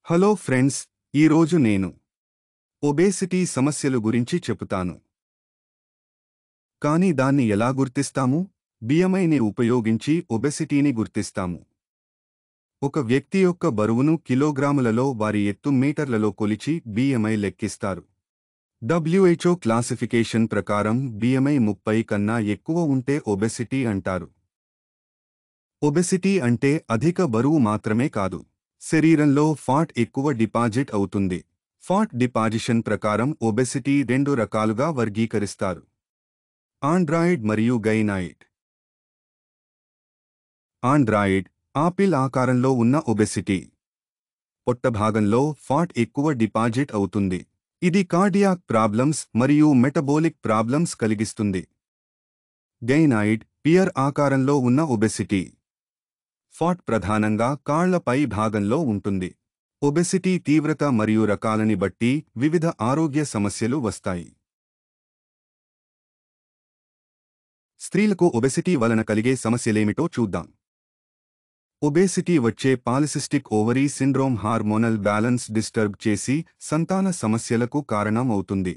Hello friends, ఈరోజు నేను obesity సమస్యలు గురించి చెబుతాను. కానీ దాన్ని ఎలా గుర్తిస్తాము? బిఎంఐని ఉపయోగించి ఒబెసిటీని గుర్తిస్తాము. ఒక వ్యక్తి యొక్క బరువును కిలోగ్రాములలో, వారి ఎత్తు మీటర్లలో కొలిచి బిఎంఐ లెక్కిస్తారు. WHO క్లాసిఫికేషన్ ప్రకారం బిఎంఐ 30 కన్నా ఎక్కువ ఉంటే ఒబెసిటీ అంటారు. ఒబెసిటీ అంటే అధిక బరువు మాత్రమే కాదు, శరీరంలో ఫ్యాట్ ఎక్కువ డిపాజిట్ అవుతుంది. ఫ్యాట్ డిపాజిషన్ ప్రకారం ఒబెసిటీ రెండు రకాలుగా వర్గీకరిస్తారు: ఆండ్రాయిడ్ మరియు గైనాయిడ్. ఆండ్రాయిడ్ ఆపిల్ ఆకారంలో ఉన్న ఒబెసిటీ. పొట్టభాగంలో ఫ్యాట్ ఎక్కువ డిపాజిట్ అవుతుంది. ఇది కార్డియాక్ ప్రాబ్లమ్స్ మరియు మెటబోలిక్ ప్రాబ్లమ్స్ కలిగిస్తుంది. గైనాయిడ్ పియర్ ఆకారంలో ఉన్న ఒబెసిటీ. ఫ్యాట్ ప్రధానంగా కాళ్ల పై భాగంలో ఉంటుంది. ఒబెసిటీ తీవ్రత మరియు రకాలని బట్టి వివిధ ఆరోగ్య సమస్యలు వస్తాయి. స్త్రీలకు ఒబెసిటీ వలన కలిగే సమస్యలేమిటో చూద్దాం. ఒబేసిటీ వచ్చే polycystic ovary syndrome hormonal balance disturb చేసి సంతాన సమస్యలకు కారణం అవుతుంది.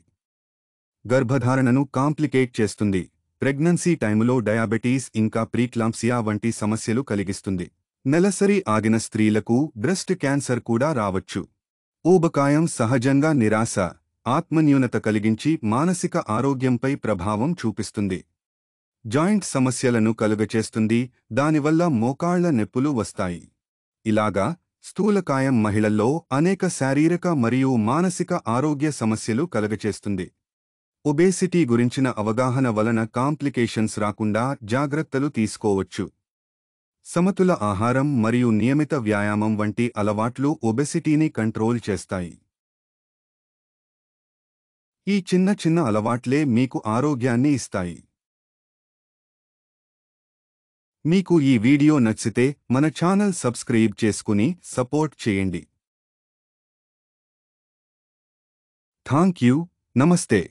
గర్భధారణను కాంప్లికేట్ చేస్తుంది. ప్రెగ్నెన్సీ టైములో డయాబెటీస్ ఇంకా ప్రీక్లాంప్సియా వంటి సమస్యలు కలిగిస్తుంది. నెలసరి ఆగిన స్త్రీలకు బ్రెస్ట్ క్యాన్సర్ కూడా రావచ్చు. ఊబకాయం సహజంగా నిరాశ, ఆత్మన్యూనత కలిగించి మానసిక ఆరోగ్యంపై ప్రభావం చూపిస్తుంది. జాయింట్ సమస్యలను కలుగచేస్తుంది, దానివల్ల మోకాళ్ల నొప్పులు వస్తాయి. ఇలాగా స్థూలకాయం మహిళల్లో అనేక శారీరక మరియు మానసిక ఆరోగ్య సమస్యలు కలుగచేస్తుంది. ఒబేసిటీ గురించిన అవగాహన వలన కాంప్లికేషన్స్ రాకుండా జాగ్రత్తలు తీసుకోవచ్చు. సమతుల ఆహారం మరియు నియమిత వ్యాయామం వంటి అలవాట్లు ఒబెసిటీని కంట్రోల్ చేస్తాయి. ఈ చిన్న చిన్న అలవాట్లే మీకు ఆరోగ్యాన్ని ఇస్తాయి. మీకు ఈ వీడియో నచ్చితే మన ఛానల్ సబ్స్క్రైబ్ చేసుకుని సపోర్ట్ చేయండి. Thank you. నమస్తే.